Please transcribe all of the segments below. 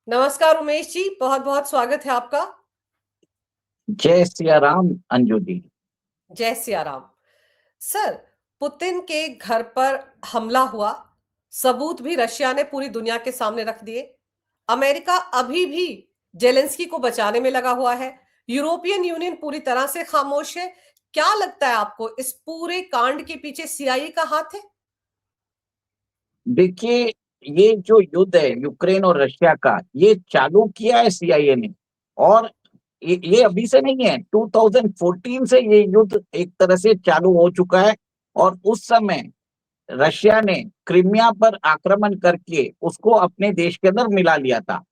नमस्कार उमेश जी, बहुत बहुत स्वागत है आपका। जय सिया राम अंजू जी। जय सिया राम। सर, पुतिन के घर पर हमला हुआ, सबूत भी रशिया ने पूरी दुनिया के सामने रख दिए। अमेरिका अभी भी जेलेंस्की को बचाने में लगा हुआ है। यूरोपियन यूनियन पूरी तरह से खामोश है। क्या लगता है आपको, इस पूरे कांड के पीछे सीआईए का हाथ है? देखिए, ये जो युद्ध है यूक्रेन और रशिया का, ये चालू किया है सीआईए ने। और ये अभी से नहीं है, 2014 से ये युद्ध एक तरह से चालू हो चुका है। और उस समय रशिया ने क्रिमिया पर आक्रमण करके उसको अपने देश के अंदर मिला लिया था।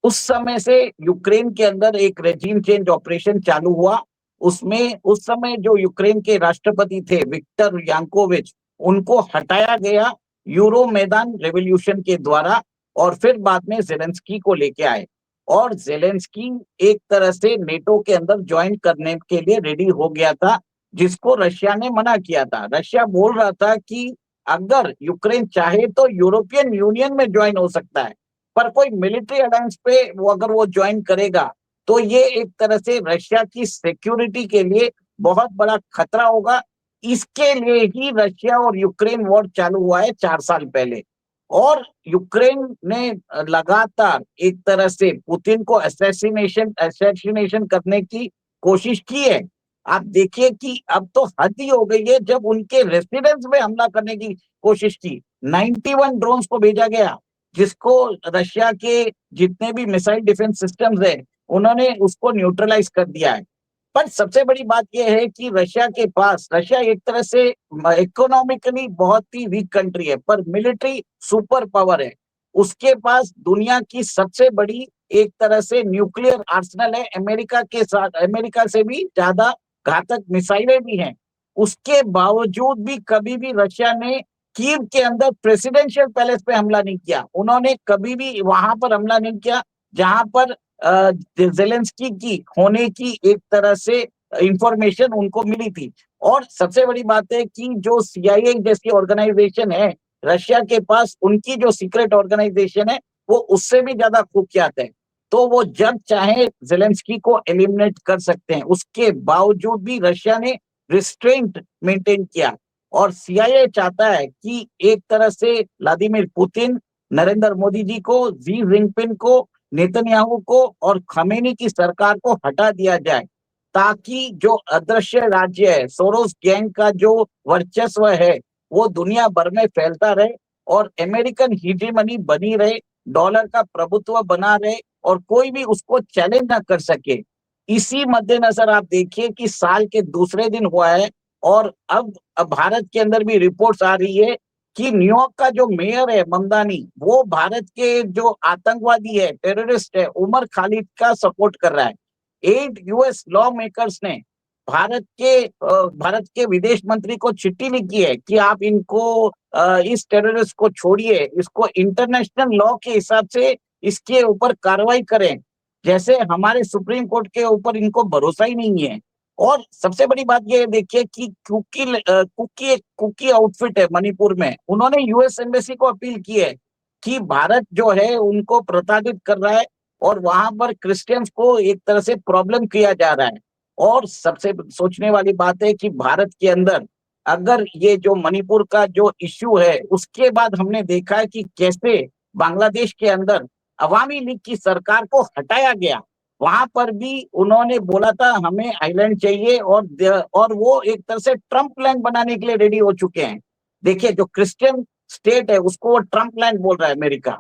उस समय से यूक्रेन के अंदर एक रेजिम चेंज ऑपरेशन चालू हुआ। उसमें उस समय जो यूक्रेन के राष्ट्रपति थे विक्टर यांकोविच, उनको हटाया गया यूरो मैदान रेवोल्यूशन के द्वारा। और फिर बाद में जेलेंस्की को लेके आए। और जेलेंस्की एक तरह से नेटो के अंदर ज्वाइन करने के लिए रेडी हो गया था, जिसको रशिया ने मना किया था। रशिया बोल रहा था कि अगर यूक्रेन चाहे तो यूरोपियन यूनियन में ज्वाइन हो सकता है, पर कोई मिलिट्री अलायंस पे वो अगर वो ज्वाइन करेगा तो ये एक तरह से रशिया की सिक्योरिटी के लिए बहुत बड़ा खतरा होगा। इसके लिए ही रशिया और यूक्रेन वॉर चालू हुआ है 4 साल पहले। और यूक्रेन ने लगातार एक तरह से पुतिन को असैसिनेशन करने की कोशिश की है। आप देखिए कि अब तो हद ही हो गई है, जब उनके रेसिडेंस में हमला करने की कोशिश की, 91 ड्रोन्स को भेजा गया, जिसको रशिया के जितने भी मिसाइल डिफेंस सिस्टम्स है उन्होंने उसको न्यूट्रलाइज कर दिया है। पर सबसे बड़ी बात यह है कि रशिया एक तरह से इकोनॉमिकली बहुत ही वीक कंट्री है, पर मिलिट्री सुपर पावर है। उसके पास दुनिया की सबसे बड़ी एक तरह से न्यूक्लियर आर्सेनल है, अमेरिका के साथ, अमेरिका से भी ज्यादा घातक मिसाइलें भी हैं। उसके बावजूद भी कभी भी रशिया ने कीव के अंदर प्रेसिडेंशियल पैलेस पे हमला नहीं किया। उन्होंने कभी भी वहां पर हमला नहीं किया जहां पर जेलेंस्की की होने की एक तरह से इंफॉर्मेशन उनको मिली थी। और सबसे बड़ी बात है कि जो सीआईए जैसी ऑर्गेनाइजेशन है रशिया के पास, उनकी जो सीक्रेट ऑर्गेनाइजेशन है वो उससे भी ज्यादा कुख्यात है। तो वो जब चाहे जेलेंस्की को एलिमिनेट कर सकते हैं। उसके बावजूद भी रशिया ने रिस्ट्रेंट मेंटेन किया। और सीआईए चाहता है कि एक तरह से व्लादिमीर पुतिन, नरेंद्र मोदी जी को, जी जिनपिंग को, नेतन्याहू को और खमेनी की सरकार को हटा दिया जाए, ताकि जो अदृश्य राज्य है, सोरोस गैंग का जो वर्चस्व है, वो दुनिया भर में फैलता रहे और अमेरिकन हीजेमनी बनी रहे, डॉलर का प्रभुत्व बना रहे और कोई भी उसको चैलेंज ना कर सके। इसी मद्देनजर आप देखिए कि साल के दूसरे दिन हुआ है। और अब भारत के अंदर भी रिपोर्ट्स आ रही है कि न्यूयॉर्क का जो मेयर है ममदानी, वो भारत के जो आतंकवादी है, टेररिस्ट है, उमर खालिद का सपोर्ट कर रहा है। 8 यूएस लॉ मेकर्स ने भारत के विदेश मंत्री को चिट्ठी लिखी है कि आप इनको इस टेररिस्ट को छोड़िए, इसको इंटरनेशनल लॉ के हिसाब से इसके ऊपर कार्रवाई करें। जैसे हमारे सुप्रीम कोर्ट के ऊपर इनको भरोसा ही नहीं है। और सबसे बड़ी बात यह देखिए कि कुकी आउटफिट है मणिपुर में, उन्होंने यूएस एम्बेसी को अपील की है कि भारत जो है उनको प्रताड़ित कर रहा है और वहां पर क्रिश्चियंस को एक तरह से प्रॉब्लम किया जा रहा है। और सबसे सोचने वाली बात है कि भारत के अंदर अगर ये जो मणिपुर का जो इश्यू है, उसके बाद हमने देखा है कि कैसे बांग्लादेश के अंदर अवामी लीग की सरकार को हटाया गया। वहां पर भी उन्होंने बोला था हमें आइलैंड चाहिए, और वो एक तरह से ट्रम्प लैंड बनाने के लिए रेडी हो चुके हैं। देखिए, जो क्रिश्चियन स्टेट है उसको वो ट्रम्प लैंड बोल रहा है अमेरिका।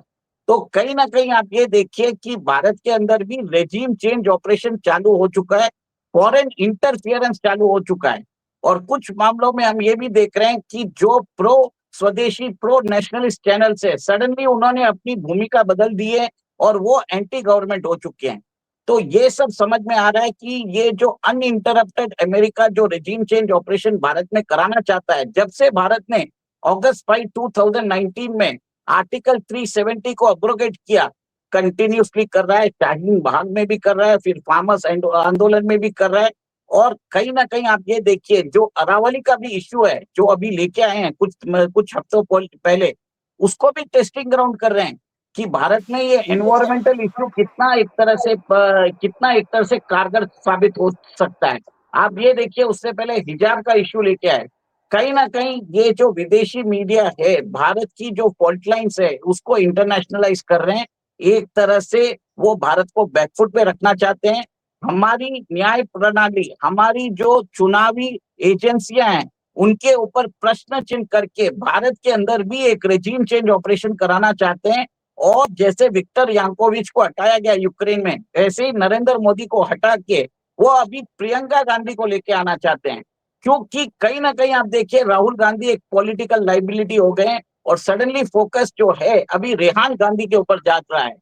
तो कहीं ना कहीं आप ये देखिए कि भारत के अंदर भी रेजिम चेंज ऑपरेशन चालू हो चुका है, फॉरेन इंटरफियरेंस चालू हो चुका है। और कुछ मामलों में हम ये भी देख रहे हैं कि जो प्रो स्वदेशी, प्रो नेशनलिस्ट चैनल्स है, सडनली उन्होंने अपनी भूमिका बदल दी है और वो एंटी गवर्नमेंट हो चुके हैं। तो ये सब समझ में आ रहा है कि ये जो अनइंटरप्टेड अमेरिका जो रेजिम चेंज ऑपरेशन भारत में कराना चाहता है, जब से भारत ने अगस्त 5 2019 में आर्टिकल 370 को अब्रोगेट किया, कंटिन्यूसली कर रहा है। शाहीन बाग में भी कर रहा है, फिर फार्मर्स आंदोलन में भी कर रहा है। और कहीं ना कहीं आप ये देखिए, जो अरावली का भी इश्यू है जो अभी लेके आए हैं कुछ हफ्तों पहले, उसको भी टेस्टिंग ग्राउंड कर रहे हैं। कि भारत में ये एनवायरमेंटल इश्यू कितना एक तरह से कारगर साबित हो सकता है। आप ये देखिए, उससे पहले हिजाब का इश्यू लेके आए। कहीं ना कहीं ये जो विदेशी मीडिया है, भारत की जो फॉल्ट लाइन्स है उसको इंटरनेशनलाइज कर रहे हैं। एक तरह से वो भारत को बैकफुट पे रखना चाहते हैं। हमारी न्याय प्रणाली, हमारी जो चुनावी एजेंसियां हैं, उनके ऊपर प्रश्न चिन्ह करके भारत के अंदर भी एक रेजिम चेंज ऑपरेशन कराना चाहते हैं। और जैसे विक्टर यांकोविच को हटाया गया यूक्रेन में, ऐसे ही नरेंद्र मोदी को हटा के वो अभी प्रियंका गांधी को लेके आना चाहते हैं। क्योंकि कहीं ना कहीं आप देखिए, राहुल गांधी एक पॉलिटिकल लाइबिलिटी हो गए हैं और सडनली फोकस जो है अभी रेहान गांधी के ऊपर जा रहा है।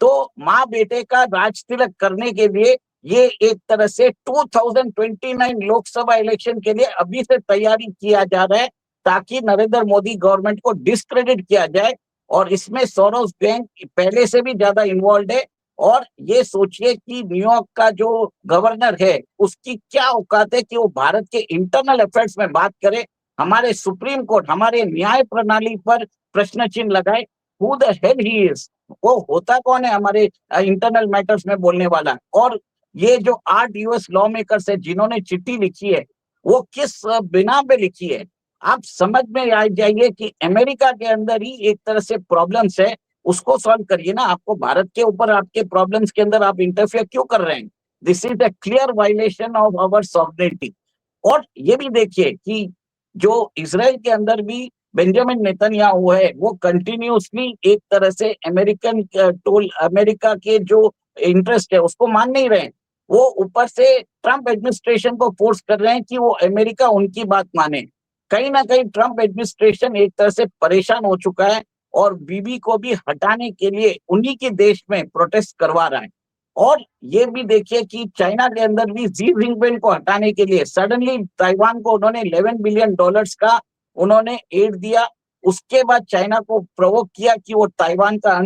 तो माँ बेटे का राज तिलक करने के लिए ये एक तरह से 2029 लोकसभा इलेक्शन के लिए अभी से तैयारी किया जा रहा है, ताकि नरेंद्र मोदी गवर्नमेंट को डिस्क्रेडिट किया जाए। और इसमें सोरोस बैंक पहले से भी ज्यादा इन्वॉल्व है। और ये सोचिए कि न्यूयॉर्क का जो गवर्नर है, उसकी क्या औकात है कि वो भारत के इंटरनल अफेयर्स में बात करे, हमारे सुप्रीम कोर्ट, हमारे न्याय प्रणाली पर प्रश्न चिन्ह लगाए। Who the hell he is, वो होता कौन है हमारे इंटरनल मैटर्स में बोलने वाला। और ये जो 8 यूएस लॉ मेकर्स है जिन्होंने चिट्ठी लिखी है, वो किस बिना पे लिखी है। आप समझ में आ जाइए कि अमेरिका के अंदर ही एक तरह से प्रॉब्लम्स है, उसको सॉल्व करिए ना। आपको भारत के ऊपर आपके प्रॉब्लम्स के अंदर आप इंटरफेयर क्यों कर रहे हैं? This is a clear violation of our sovereignty. और ये भी देखिए कि जो इसराइल के अंदर भी बेंजामिन नेतन्याहू है, वो कंटिन्यूसली एक तरह से अमेरिका के जो इंटरेस्ट है उसको मान नहीं रहे हैं। वो ऊपर से ट्रंप एडमिनिस्ट्रेशन को फोर्स कर रहे हैं कि वो अमेरिका उनकी बात माने। कहीं ना कहीं ट्रंप एडमिनिस्ट्रेशन एक तरह से परेशान हो चुका है और बीबी को भी हटाने के लिए उन्हीं के देश में प्रोटेस्ट करवा रहा है। और ये भी देखिए कि चाइना के अंदर भी जी जिनपिंग को हटाने के लिए सडनली ताइवान को उन्होंने $11 बिलियन का उन्होंने एड दिया। उसके बाद चाइना को प्रोवोक किया कि वो ताइवान का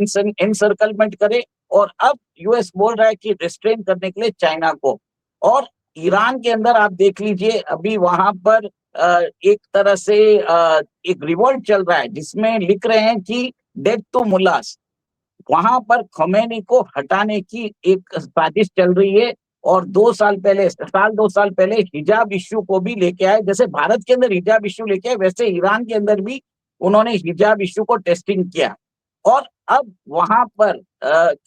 एनसर्कलमेंट करे। और अब यूएस बोल रहा है कि रिस्ट्रेन करने के लिए चाइना को। और ईरान के अंदर आप देख लीजिए, अभी वहां पर एक तरह से एक रिवोल्ट चल रहा है जिसमें लिख रहे हैं कि डेथ टू मुल्लास। वहां पर खमेनी को हटाने की एक साजिश चल रही है। और 2 साल पहले हिजाब इश्यू को भी लेके आए। जैसे भारत के अंदर हिजाब इश्यू लेके आए, वैसे ईरान के अंदर भी उन्होंने हिजाब इश्यू को टेस्टिंग किया। और अब वहां पर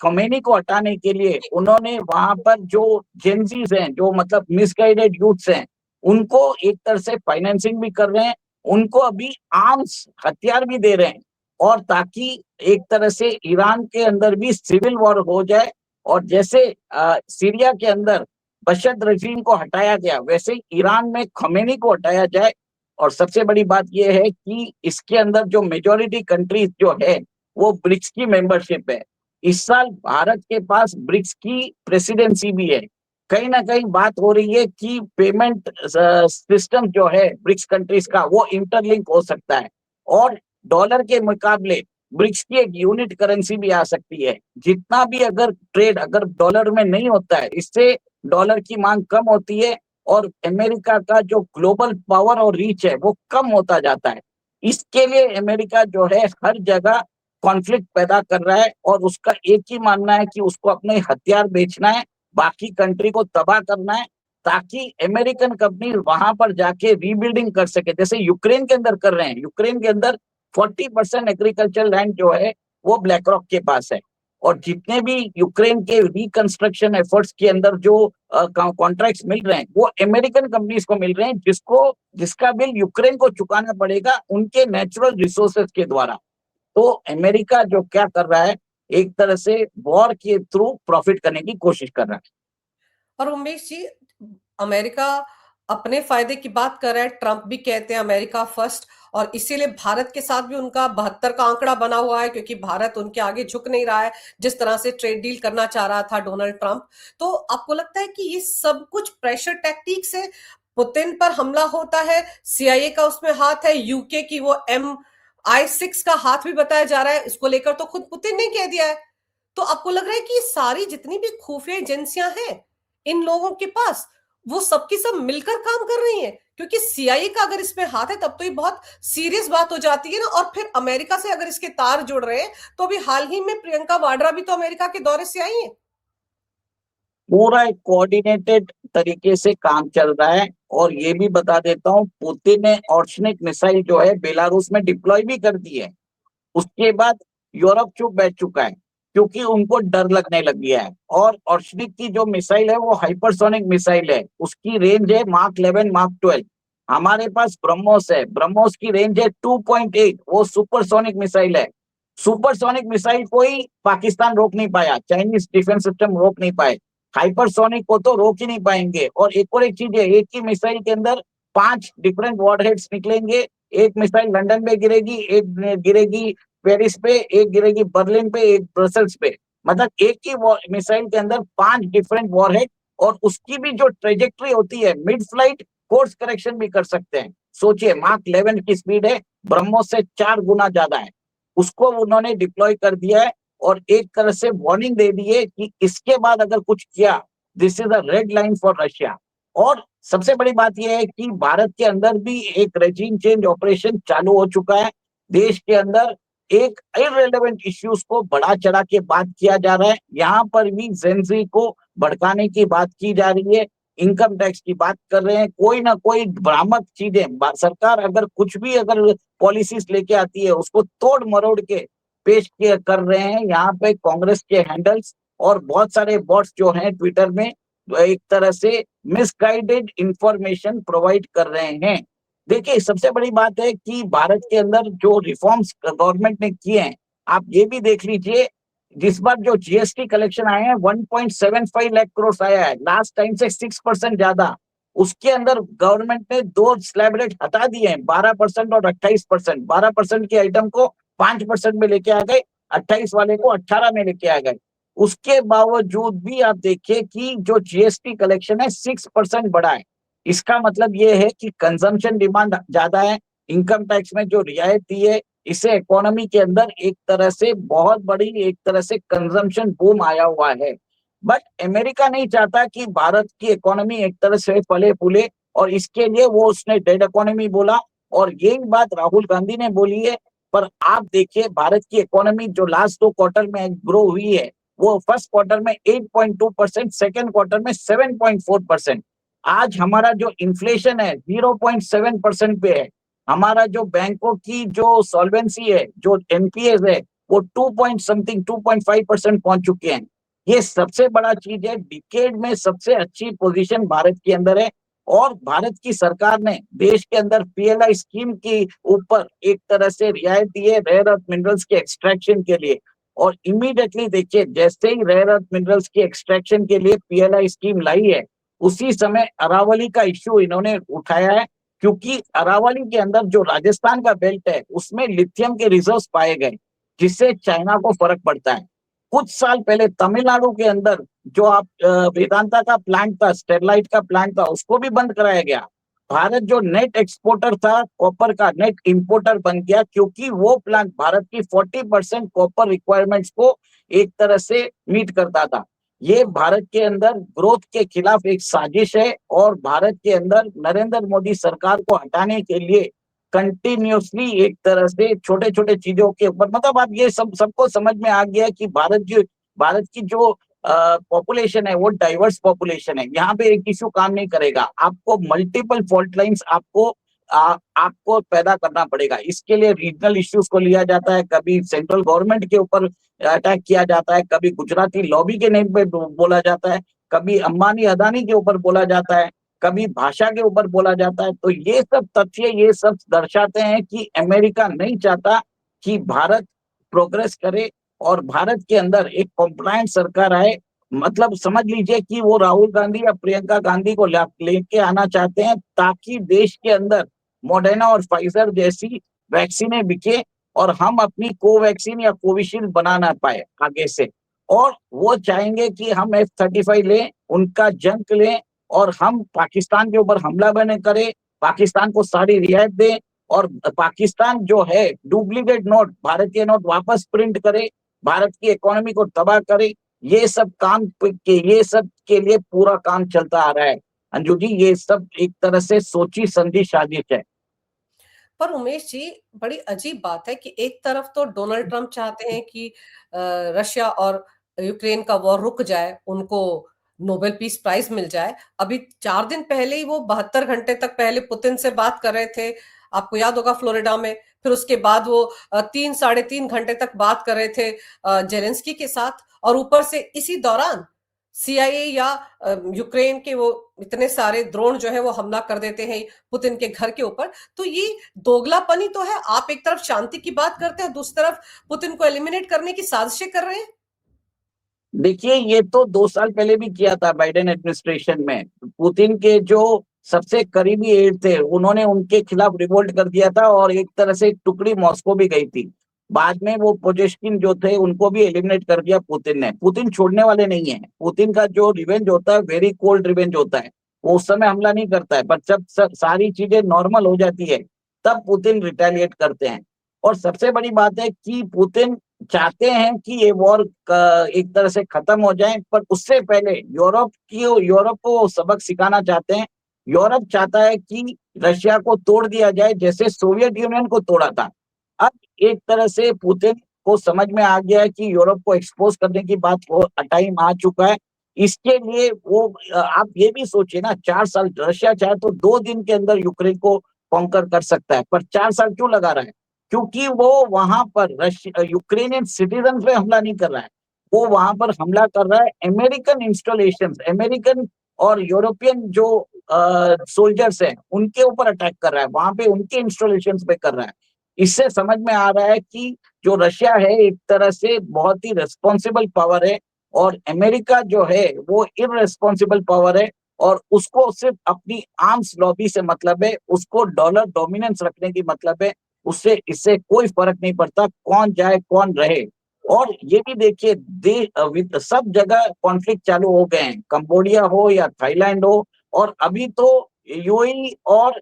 खमेनी को हटाने के लिए उन्होंने वहां पर जो जेंजीज हैं, जो मतलब मिसगाइडेड यूथ्स हैं, उनको एक तरह से फाइनेंसिंग भी कर रहे हैं, उनको अभी आर्म्स हथियार भी दे रहे हैं। और ताकि एक तरह से ईरान के अंदर भी सिविल वॉर हो जाए। और जैसे सीरिया के अंदर बशर रजीम को हटाया गया, वैसे ही ईरान में खमेनी को हटाया जाए। और सबसे बड़ी बात यह है कि इसके अंदर जो मेजोरिटी कंट्रीज जो है वो ब्रिक्स की मेंबरशिप है। इस साल भारत के पास ब्रिक्स की प्रेसिडेंसी भी है। कहीं ना कहीं बात हो रही है कि पेमेंट सिस्टम जो है ब्रिक्स कंट्रीज का वो इंटरलिंक हो सकता है। और डॉलर के मुकाबले ब्रिक्स की एक यूनिट करेंसी भी आ सकती है। जितना भी अगर ट्रेड अगर डॉलर में नहीं होता है, इससे डॉलर की मांग कम होती है और अमेरिका का जो ग्लोबल पावर और रीच है वो कम होता जाता है। इसके लिए अमेरिका जो है हर जगह कॉन्फ्लिक्ट पैदा कर रहा है और उसका एक ही मानना है कि उसको अपने हथियार बेचना है, बाकी कंट्री को तबाह करना है, ताकि अमेरिकन कंपनी वहां पर जाके रीबिल्डिंग कर सके, जैसे यूक्रेन के अंदर कर रहे हैं। यूक्रेन के अंदर 40% एग्रीकल्चर लैंड जो है वो ब्लैक रॉक के पास है। और जितने भी यूक्रेन के रिकंस्ट्रक्शन एफर्ट्स के अंदर जो कॉन्ट्रैक्ट्स मिल रहे हैं वो अमेरिकन कंपनीज को मिल रहे हैं, जिसका बिल यूक्रेन को चुकाना पड़ेगा उनके नेचुरल रिसोर्सेज के द्वारा। तो अमेरिका जो क्या कर रहा है, एक तरह से वॉर के थ्रू प्रॉफिट करने की कोशिश कर रहा है। और उमेश जी, अमेरिका अपने फायदे की बात कर रहा है, ट्रंप भी कहते हैं अमेरिका फर्स्ट, और इसीलिए भारत के साथ भी उनका 72 का आंकड़ा बना हुआ है, क्योंकि भारत उनके आगे झुक नहीं रहा है जिस तरह से ट्रेड डील करना चाह रहा था डोनाल्ड ट्रंप। तो आपको लगता है कि ये सब कुछ प्रेशर टैक्टिक से पुतिन पर हमला होता है? सीआईए का उसमें हाथ है, यूके की वो MI6 का हाथ भी बताया जा रहा है, इसको लेकर तो खुद पुतिन ने कह दिया है। तो आपको लग रहा है कि ये सारी जितनी भी खुफिया एजेंसियां हैं इन लोगों के पास, वो सबकी सब मिलकर काम कर रही हैं? क्योंकि सीआईए का अगर इसमें हाथ है तब तो ये बहुत सीरियस बात हो जाती है ना। और फिर अमेरिका से अगर इसके तार जुड़ रहे हैं, तो अभी हाल ही में प्रियंका वाड्रा भी तो अमेरिका के दौरे से आई है। पूरा एक कोऑर्डिनेटेड तरीके से काम चल रहा है। और ये भी बता देता हूँ, पुतिन ने ऑर्शनिक मिसाइल जो है बेलारूस में डिप्लॉय भी कर दी है। उसके बाद यूरोप चुप बैठ चुका है, क्योंकि उनको डर लगने लग गया है। और ऑर्शनिक की जो मिसाइल है वो हाइपरसोनिक मिसाइल है, उसकी रेंज है मार्क 11 मार्क 12। हमारे पास ब्रह्मोस है, ब्रह्मोस की रेंज है 2.8, वो सुपरसोनिक मिसाइल है। सुपरसोनिक मिसाइल को ही पाकिस्तान रोक नहीं पाया, चाइनीज डिफेंस सिस्टम रोक नहीं पाए, हाइपरसोनिक को तो रोक ही नहीं पाएंगे। और एक चीज है, एक ही मिसाइल के अंदर 5 डिफरेंट वॉरहेड्स निकलेंगे। एक मिसाइल लंदन में गिरेगी, एक गिरेगी पेरिस पे, एक गिरेगी बर्लिन पे, एक ब्रसल्स पे। मतलब एक ही मिसाइल के अंदर 5 डिफरेंट वॉरहेड। और उसकी भी जो ट्रेजेक्ट्री होती है, मिड फ्लाइट कोर्स करेक्शन भी कर सकते हैं। सोचिए, मार्क 11 की स्पीड है, ब्रह्मोस से 4 गुना ज्यादा है। उसको उन्होंने डिप्लॉय कर दिया है और एक तरह से वार्निंग दे दी है कि इसके बाद अगर कुछ किया, this is a red line for Russia. और सबसे बड़ी बात यह है कि भारत के अंदर भी एक रेजिम चेंज ऑपरेशन चालू हो चुका है। देश के अंदर एक इररिलेवेंट इश्यूज को बढ़ा चढ़ा के बात किया जा रहा है। यहाँ पर भी जेंजी को भड़काने की बात की जा रही है, इनकम टैक्स की बात कर रहे हैं, कोई ना कोई भ्रामक चीजें। सरकार अगर कुछ भी अगर पॉलिसीज लेके आती है, उसको तोड़ मरोड़ के पेश कर रहे हैं यहाँ पे कांग्रेस के हैंडल्स। और बहुत सारे बॉट्स जो हैं ट्विटर में, एक तरह से मिसगाइडेड इंफॉर्मेशन प्रोवाइड कर रहे हैं। देखिए, सबसे बड़ी बात है कि भारत के अंदर जो रिफॉर्म्स गवर्नमेंट ने किए हैं, आप ये भी देख लीजिए। जिस बार जो जीएसटी कलेक्शन आए हैं 1.75 लाख करोड़ आया है, लास्ट टाइम से 6% ज्यादा। उसके अंदर गवर्नमेंट ने 2 स्लैब रेट हटा दिए हैं, 12% और 28%। 12% के आइटम को 5% में लेके आ गए, 28 वाले को 18 में लेके आ गए। उसके बावजूद भी आप देखिए कि जो जीएसटी कलेक्शन है 6% बढ़ा है। इसका मतलब ये है कि कंजम्पशन डिमांड ज्यादा है। इनकम टैक्स में जो रियायती है, इससे इकोनॉमी के अंदर एक तरह से बहुत बड़ी एक तरह से कंजम्पशन बूम आया हुआ है। बट अमेरिका नहीं चाहता कि भारत की इकोनॉमी एक तरह से फले फूले, और इसके लिए वो उसने डेड इकोनॉमी बोला। और यही बात राहुल गांधी ने बोली है। पर आप देखिए, भारत की इकोनॉमी जो लास्ट 2 क्वार्टर में ग्रो हुई है, वो फर्स्ट क्वार्टर में 8.2%, सेकेंड क्वार्टर में 7.4%। आज हमारा जो इन्फ्लेशन है 0.7% पे है। हमारा जो बैंकों की जो सॉल्वेंसी है, जो एनपीएस है, वो 2 पॉइंट समथिंग 2.5% पहुंच चुके हैं। ये सबसे बड़ा चीज है, डिकेड में सबसे अच्छी पोजीशन भारत के अंदर है। और भारत की सरकार ने देश के अंदर पीएलआई स्कीम के ऊपर एक तरह से रियायत दी है रेयर अर्थ मिनरल्स के एक्सट्रैक्शन के लिए। और इमीडिएटली देखिए, जैसे ही रेयर अर्थ मिनरल्स के एक्सट्रैक्शन के लिए पीएलआई स्कीम लाई है, उसी समय अरावली का इश्यू इन्होंने उठाया है। क्योंकि अरावली के अंदर जो राजस्थान का बेल्ट है, उसमें लिथियम के रिजर्व्स पाए गए, जिससे चाइना को फर्क पड़ता है। कुछ साल पहले तमिलनाडु के अंदर जो आप वेदांता का प्लांट था, स्टेरलाइट का प्लांट था, उसको भी बंद कराया गया। भारत जो नेट एक्सपोर्टर था कॉपर का, नेट इंपोर्टर बन गया, क्योंकि वो प्लांट भारत की 40% कॉपर रिक्वायरमेंट्स को एक तरह से मीट करता था। ये भारत के अंदर ग्रोथ के खिलाफ एक साजिश है। और भारत के अंदर नरेंद्र मोदी सरकार को हटाने के लिए कंटिन्यूसली एक तरह से छोटे छोटे चीजों के ऊपर, मतलब आप ये सबको समझ में आ गया कि भारत की जो पॉपुलेशन है वो डाइवर्स पॉपुलेशन है। यहाँ पे एक इश्यू काम नहीं करेगा, आपको मल्टीपल फॉल्ट लाइंस आपको पैदा करना पड़ेगा। इसके लिए रीजनल इश्यूज को लिया जाता है, कभी सेंट्रल गवर्नमेंट के ऊपर अटैक किया जाता है, कभी गुजराती लॉबी के नेम पे बोला जाता है, कभी अंबानी अदानी के ऊपर बोला जाता है, कभी भाषा के ऊपर बोला जाता है। तो ये सब तथ्य, ये सब दर्शाते हैं कि अमेरिका नहीं चाहता कि भारत प्रोग्रेस करे और भारत के अंदर एक कॉम्प्लायंट सरकार आए। मतलब समझ लीजिए कि वो राहुल गांधी या प्रियंका गांधी को लेके आना चाहते हैं, ताकि देश के अंदर मॉडर्ना और फाइजर जैसी वैक्सीनें बिके और हम अपनी कोवैक्सीन या कोविशील्ड बना ना पाए आगे से। और वो चाहेंगे कि हम F-35 लें, उनका जंक लें, और हम पाकिस्तान के ऊपर हमला बने करें, पाकिस्तान को सारी रियायत दें, और पाकिस्तान जो है डुप्लीकेट नोट, भारतीय नोट वापस प्रिंट करे, भारत की इकोनॉमी को तबाह करे। ये सब के लिए पूरा काम चलता आ रहा है। अंजू जी, ये सब एक तरह से सोची समझी साजिश है। पर उमेश जी, बड़ी अजीब बात है कि एक तरफ तो डोनाल्ड ट्रंप चाहते हैं कि रशिया और यूक्रेन का वॉर रुक जाए, उनको नोबेल पीस प्राइज मिल जाए। अभी 4 दिन पहले ही वो 72 घंटे तक पहले पुतिन से बात कर रहे थे, आपको याद होगा, फ्लोरिडा में। फिर उसके बाद वो 3 साढ़े 3 घंटे तक बात कर रहे थे जेलेंस्की के साथ, और ऊपर से इसी दौरान सीआईए या यूक्रेन के वो इतने सारे ड्रोन जो है वो हमला कर देते हैं पुतिन के घर के ऊपर। तो ये दोगलापनी तो है, आप एक तरफ शांति की बात करते हैं, दूसरी तरफ पुतिन को एलिमिनेट करने की साजिशें कर रहे हैं। देखिए, ये तो 2 साल पहले भी किया था बाइडेन एडमिनिस्ट्रेशन में। पुतिन के जो सबसे करीबी एड थे, उन्होंने उनके खिलाफ रिवोल्ट कर दिया था और एक तरह से एक टुकड़ी मॉस्को भी गई थी। बाद में वो पोजेस्किन जो थे, उनको भी एलिमिनेट कर दिया पुतिन ने। पुतिन छोड़ने वाले नहीं है। पुतिन का जो रिवेंज होता है, वेरी कोल्ड रिवेंज होता है। वो उस समय हमला नहीं करता है, पर जब सारी चीजें नॉर्मल हो जाती है, तब पुतिन रिटेलिएट करते हैं। और सबसे बड़ी बात है कि पुतिन चाहते हैं कि ये वॉर एक तरह से खत्म हो जाए, पर उससे पहले यूरोप को सबक सिखाना चाहते हैं। यूरोप चाहता है कि रशिया को तोड़ दिया जाए, जैसे सोवियत यूनियन को तोड़ा था। अब एक तरह से पुतिन को समझ में आ गया है कि यूरोप को एक्सपोज करने की बात को टाइम आ चुका है। इसके लिए वो आप ये भी सोचिए ना, 4 साल रशिया चाहे तो 2 दिन के अंदर यूक्रेन को कॉन्कर कर सकता है, पर 4 साल क्यों लगा रहा है? क्योंकि वो वहां पर यूक्रेनियन सिटीजन पे हमला नहीं कर रहा है। वो वहां पर हमला कर रहा है अमेरिकन इंस्टॉलेशन, अमेरिकन और यूरोपियन जो सोल्जर्स हैं, उनके ऊपर अटैक कर रहा है, वहां पे उनके इंस्टॉलेशन पे कर रहा है। इससे समझ में आ रहा है कि जो रशिया है एक तरह से बहुत ही रिस्पॉन्सिबल पावर है, और अमेरिका जो है वो इररिस्पॉन्सिबल पावर है, और उसको सिर्फ अपनी आर्म्स लॉबी से मतलब है, उसको डॉलर डोमिनेंस रखने की मतलब है। उससे इससे कोई फर्क नहीं पड़ता कौन जाए कौन रहे। और ये भी देखिए, सब जगह कॉन्फ्लिक्ट चालू हो गए हैं, कंबोडिया हो या थाईलैंड हो, और अभी तो यूएई और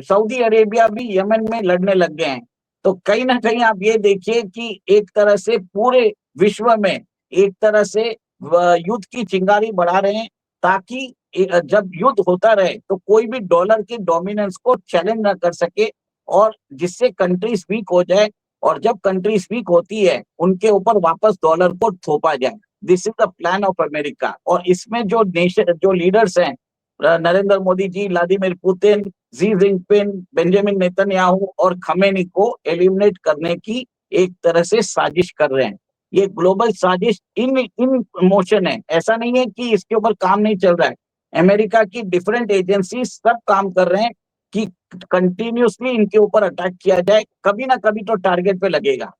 सऊदी अरेबिया भी यमन में लड़ने लग गए हैं। तो कहीं ना कहीं आप ये देखिए कि एक तरह से पूरे विश्व में एक तरह से युद्ध की चिंगारी बढ़ा रहे हैं, ताकि जब युद्ध होता रहे तो कोई भी डॉलर के डोमिनेंस को चैलेंज ना कर सके, और जिससे कंट्रीज वीक हो जाए, और जब कंट्रीज वीक होती है उनके ऊपर वापस डॉलर को थोपा जाए। This is the plan of America. और इसमें जो लीडर्स हैं, Narendra Modi ji, Vladimir Putin, Xi Jinping, Benjamin Netanyahu और खमेनी को एलिमिनेट करने की एक तरह से साजिश कर रहे हैं। ये ग्लोबल साजिश इन इन मोशन है। ऐसा नहीं है कि इसके ऊपर काम नहीं चल रहा है। अमेरिका की डिफरेंट एजेंसी सब काम कर रहे हैं कि कंटिन्यूसली इनके ऊपर अटैक किया जाए, कभी ना कभी तो टारगेट पे लगेगा।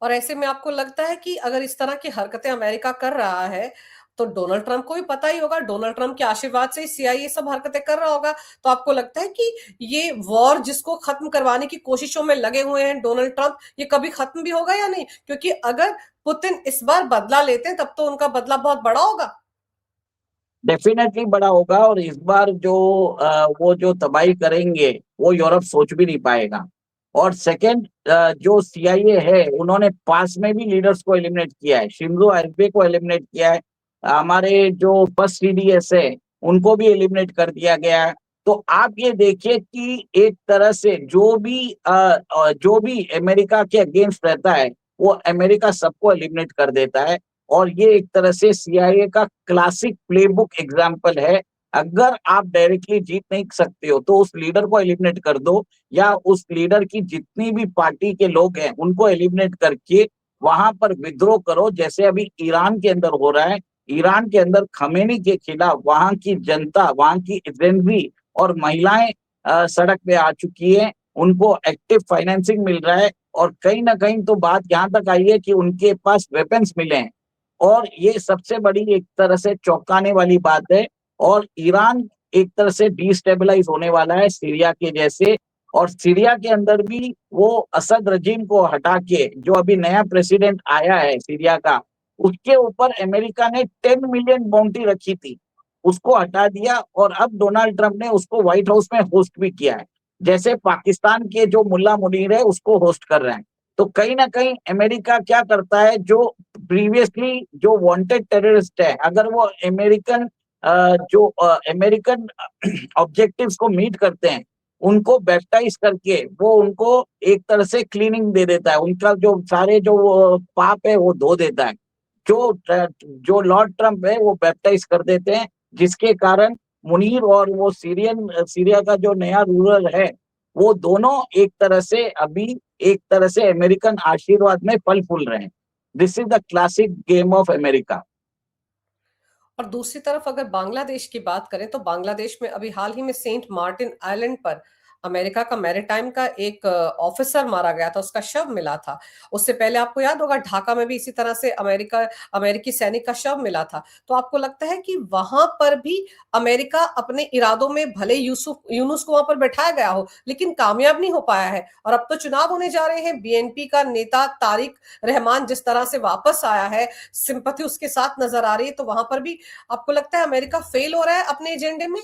और ऐसे में आपको लगता है कि अगर इस तरह की हरकतें अमेरिका कर रहा है, तो डोनाल्ड ट्रंप को भी पता ही होगा, डोनाल्ड ट्रंप के आशीर्वाद से सीआईए सब हरकतें कर रहा होगा। तो आपको लगता है कि ये वॉर जिसको खत्म करवाने की कोशिशों में लगे हुए हैं डोनाल्ड ट्रंप, ये कभी खत्म भी होगा या नहीं? क्योंकि अगर पुतिन इस बार बदला लेते हैं, तब तो उनका बदला बहुत बड़ा होगा। डेफिनेटली बड़ा होगा, और इस बार जो वो जो तबाही करेंगे वो यूरोप सोच भी नहीं पाएगा। और सेकंड, जो सीआईए है उन्होंने पास में भी लीडर्स को एलिमिनेट किया है। शिंजो आबे को एलिमिनेट किया है। हमारे जो फर्स्ट सीडीएस है उनको भी एलिमिनेट कर दिया गया है। तो आप ये देखिए कि एक तरह से जो भी अमेरिका के अगेंस्ट रहता है, वो अमेरिका सबको एलिमिनेट कर देता है। और ये एक तरह से सीआईए का क्लासिक प्लेबुक एग्जाम्पल है। अगर आप डायरेक्टली जीत नहीं सकते हो तो उस लीडर को एलिमिनेट कर दो, या उस लीडर की जितनी भी पार्टी के लोग हैं उनको एलिमिनेट करके वहां पर विद्रोह करो, जैसे अभी ईरान के अंदर हो रहा है। ईरान के अंदर खमेनी के खिलाफ वहां की जनता, वहां की एजेंसी और महिलाएं सड़क पे आ चुकी है। उनको एक्टिव फाइनेंसिंग मिल रहा है, और कहीं ना कहीं तो बात यहाँ तक आई है कि उनके पास वेपन्स मिले हैं। और ये सबसे बड़ी एक तरह से चौंकाने वाली बात है। और ईरान एक तरह से डिस्टेबलाइज होने वाला है सीरिया के जैसे। और सीरिया के अंदर भी वो असद रजीम को हटा के जो अभी नया प्रेसिडेंट आया है सीरिया का, उसके ऊपर अमेरिका ने 10 मिलियन बाउंटी रखी थी, उसको हटा दिया। और अब डोनाल्ड ट्रंप ने उसको व्हाइट हाउस में होस्ट भी किया है, जैसे पाकिस्तान के जो मुल्ला मुनीर है उसको होस्ट कर रहे हैं। तो कहीं ना कहीं अमेरिका क्या करता है, जो प्रीवियसली जो वांटेड टेररिस्ट है, अगर वो अमेरिकन जो अमेरिकन ऑब्जेक्टिव्स को मीट करते हैं उनको बैप्टाइज करके वो उनको एक तरह से क्लीनिंग दे देता है, उनका जो सारे जो पाप है वो धो देता है। जो लॉर्ड ट्रम्प है वो बैप्टाइज कर देते हैं, जिसके कारण मुनीर और वो सीरिया का जो नया रूलर है वो दोनों एक तरह से अभी एक तरह से अमेरिकन आशीर्वाद में फल फूल रहे हैं। This is the classic game of America. और दूसरी तरफ अगर बांग्लादेश की बात करें तो बांग्लादेश में अभी हाल ही में सेंट मार्टिन आइलैंड पर अमेरिका का मैरीटाइम का एक ऑफिसर मारा गया था, उसका शव मिला था। उससे पहले आपको याद होगा ढाका में भी इसी तरह से अमेरिकी सैनिक का शव मिला था। तो आपको लगता है कि वहां पर भी अमेरिका अपने इरादों में भले यूनुस को वहां पर बैठाया गया हो लेकिन कामयाब नहीं हो पाया है। और अब तो चुनाव होने जा रहे हैं, बीएनपी का नेता तारिक रहमान जिस तरह से वापस आया है, सिंपैथी उसके साथ नजर आ रही है, तो वहां पर भी आपको लगता है अमेरिका फेल हो रहा है अपने एजेंडे में?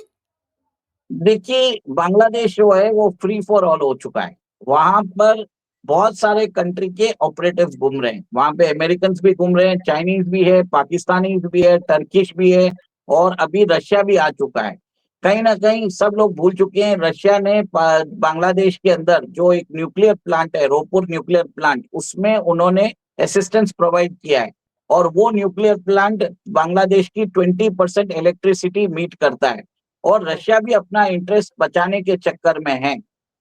देखिए, बांग्लादेश जो है वो फ्री फॉर ऑल हो चुका है। वहां पर बहुत सारे कंट्री के ऑपरेटिव्स घूम रहे हैं, वहां पे अमेरिकन भी घूम रहे हैं, चाइनीज भी है, पाकिस्तानी भी है, टर्किश भी है, और अभी रशिया भी आ चुका है। कहीं ना कहीं सब लोग भूल चुके हैं, रशिया ने बांग्लादेश के अंदर जो एक न्यूक्लियर प्लांट है, रोपुर न्यूक्लियर प्लांट, उसमें उन्होंने असिस्टेंस प्रोवाइड किया है। और वो न्यूक्लियर प्लांट बांग्लादेश की 20% इलेक्ट्रिसिटी मीट करता है, और रशिया भी अपना इंटरेस्ट बचाने के चक्कर में है।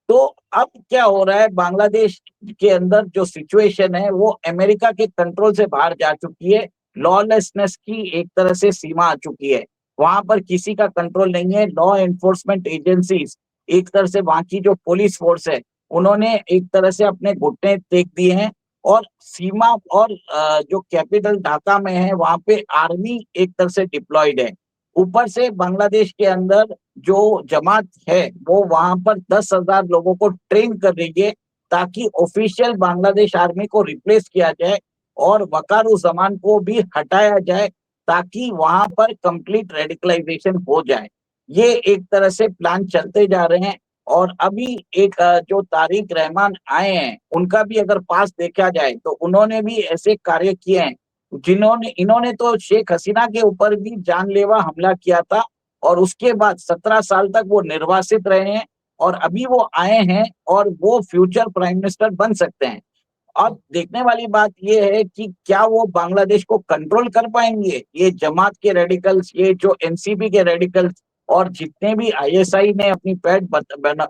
तो अब क्या हो रहा है, बांग्लादेश के अंदर जो सिचुएशन है वो अमेरिका के कंट्रोल से बाहर जा चुकी है। लॉलेसनेस की एक तरह से सीमा आ चुकी है, वहां पर किसी का कंट्रोल नहीं है। लॉ एनफोर्समेंट एजेंसीज, एक तरह से वहां की जो पुलिस फोर्स है, उन्होंने एक तरह से अपने घुटने टेक दिए हैं। और सीमा और जो कैपिटल ढाका में है वहां पे आर्मी एक तरह से डिप्लॉयड है। ऊपर से बांग्लादेश के अंदर जो जमात है वो वहां पर 10,000 लोगों को ट्रेन कर रही है, ताकि ऑफिशियल बांग्लादेश आर्मी को रिप्लेस किया जाए और वकारुज्जमान को भी हटाया जाए, ताकि वहां पर कंप्लीट रेडिकलाइजेशन हो जाए। ये एक तरह से प्लान चलते जा रहे हैं। और अभी एक जो तारिक रहमान आए हैं, उनका भी अगर पास देखा जाए तो उन्होंने भी ऐसे कार्य किए हैं जिन्होंने इन्होंने तो शेख हसीना के ऊपर भी जानलेवा हमला किया था, और उसके बाद 17 साल तक वो निर्वासित रहे हैं, और अभी वो आए हैं और वो फ्यूचर प्राइम मिनिस्टर बन सकते हैं। अब देखने वाली बात ये है कि क्या वो बांग्लादेश को कंट्रोल कर पाएंगे, ये जमात के रेडिकल्स, ये जो एनसीपी के रेडिकल्स, और जितने भी आईएसआई ने अपनी पैठ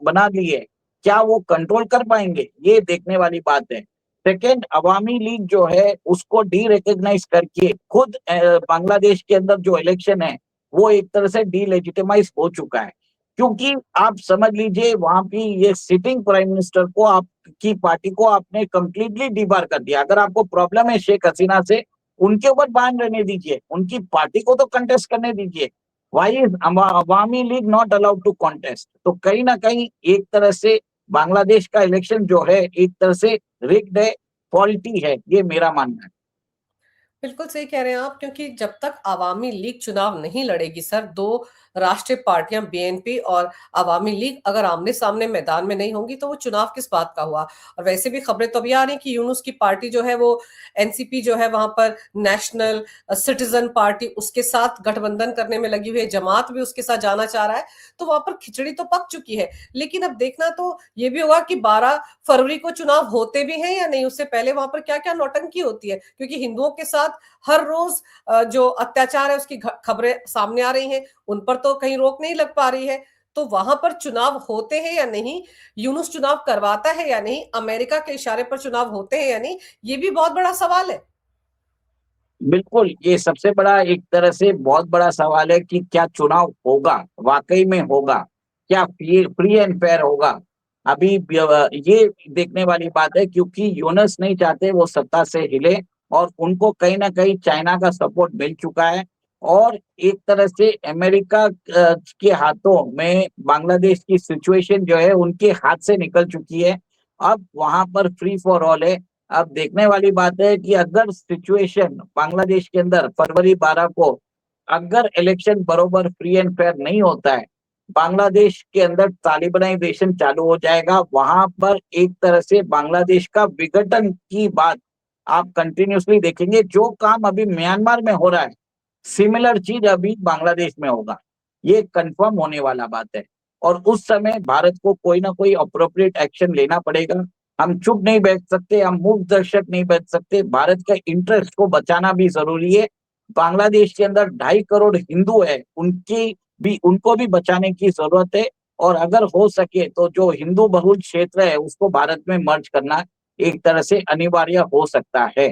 बना ली है, क्या वो कंट्रोल कर पाएंगे, ये देखने वाली बात है। सेकेंड, अवामी लीग जो है उसको डी रिकॉग्नाइज करके खुद बांग्लादेश के अंदर जो इलेक्शन है वो एक तरह से डी लेजिटिमाइज हो चुका है। क्योंकि आप समझ लीजिए, वहां पे ये सिटिंग प्राइम मिनिस्टर को, आपकी पार्टी को आपने कंप्लीटली डिबार कर दिया। अगर आपको प्रॉब्लम है शेख हसीना से, उनके ऊपर बैन रहने दीजिए, उनकी पार्टी को तो कंटेस्ट करने दीजिए। Why is Awami League not allowed to contest? तो कहीं ना कहीं एक तरह से बांग्लादेश का इलेक्शन जो है एक तरह से रिग्ड है, फॉल्टी है, ये मेरा मानना है। बिल्कुल सही कह रहे हैं आप, क्योंकि जब तक अवामी लीग चुनाव नहीं लड़ेगी सर, दो राष्ट्रीय पार्टियां बीएनपी और अवामी लीग अगर आमने सामने मैदान में नहीं होंगी तो वो चुनाव किस बात का हुआ। और वैसे भी खबरें तो अभी आ रही कि यूनुस की पार्टी जो है वो एनसीपी जो है वहां पर नेशनल सिटीजन पार्टी उसके साथ गठबंधन करने में लगी हुई है, जमात भी उसके साथ जाना चाह रहा है। तो वहां पर खिचड़ी तो पक चुकी है। लेकिन अब देखना तो ये भी होगा कि 12 फरवरी को चुनाव होते भी हैं या नहीं, उससे पहले वहां पर क्या क्या नौटंकी होती है, क्योंकि हिंदुओं के साथ हर रोज जो अत्याचार है उसकी खबरें सामने आ रही हैं, उन पर तो कहीं रोक नहीं लग पा रही है। तो वहां पर चुनाव होते हैं या नहीं, यूनुस चुनाव करवाता है या नहीं, अमेरिका के इशारे पर चुनाव होते हैं या नहीं, ये भी बहुत बड़ा सवाल है। बिल्कुल, ये सबसे बड़ा एक तरह से बहुत बड़ा सवाल है कि क्या चुनाव होगा, वाकई में होगा, क्या फ्री एंड फेयर होगा। अभी ये देखने वाली बात है, क्योंकि यूनस नहीं चाहते वो सत्ता से हिले, और उनको कहीं ना कहीं चाइना का सपोर्ट मिल चुका है। और एक तरह से अमेरिका के हाथों में बांग्लादेश की सिचुएशन जो है उनके हाथ से निकल चुकी है। अब वहां पर फ्री फॉर ऑल है। अब देखने वाली बात है कि अगर सिचुएशन बांग्लादेश के अंदर फरवरी 12 को अगर इलेक्शन बरोबर फ्री एंड फेयर नहीं होता है, बांग्लादेश के अंदर तालिबानाइजेशन चालू हो जाएगा। वहां पर एक तरह से बांग्लादेश का विघटन की बात आप कंटिन्यूसली देखेंगे। जो काम अभी म्यांमार में हो रहा है, सिमिलर चीज अभी बांग्लादेश में होगा, ये कंफर्म होने वाला बात है। और उस समय भारत को कोई ना कोई अप्रोप्रिएट एक्शन लेना पड़ेगा। हम चुप नहीं बैठ सकते, हम मूक दर्शक नहीं बैठ सकते। भारत के इंटरेस्ट को बचाना भी जरूरी है। बांग्लादेश के अंदर 2.5 करोड़ हिंदू है, उनको भी बचाने की जरूरत है। और अगर हो सके तो जो हिंदू बहुल क्षेत्र है उसको भारत में मर्ज करना एक तरह से अनिवार्य हो सकता है।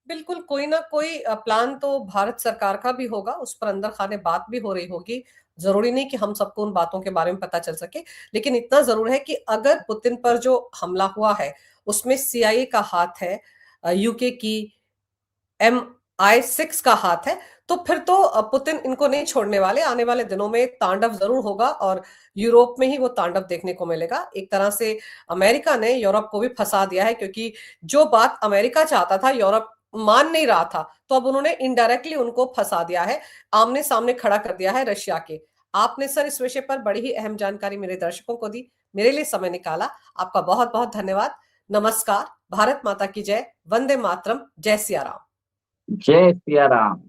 बिल्कुल, कोई ना कोई प्लान तो भारत सरकार का भी होगा, उस पर अंदर खाने बात भी हो रही होगी। जरूरी नहीं कि हम सबको उन बातों के बारे में पता चल सके, लेकिन इतना जरूर है कि अगर पुतिन पर जो हमला हुआ है उसमें सीआईए का हाथ है, यूके की MI6 का हाथ है, तो फिर तो पुतिन इनको नहीं छोड़ने वाले। आने वाले दिनों में तांडव जरूर होगा और यूरोप में ही वो तांडव देखने को मिलेगा। एक तरह से अमेरिका ने यूरोप को भी फंसा दिया है, क्योंकि जो बात अमेरिका चाहता था यूरोप मान नहीं रहा था, तो अब उन्होंने इनडायरेक्टली उनको फंसा दिया है, आमने सामने खड़ा कर दिया है रशिया के। आपने सर इस विषय पर बड़ी ही अहम जानकारी मेरे दर्शकों को दी, मेरे लिए समय निकाला, आपका बहुत बहुत धन्यवाद। नमस्कार, भारत माता की जय, वंदे मातरम, जय सिया राम। जय सिया राम।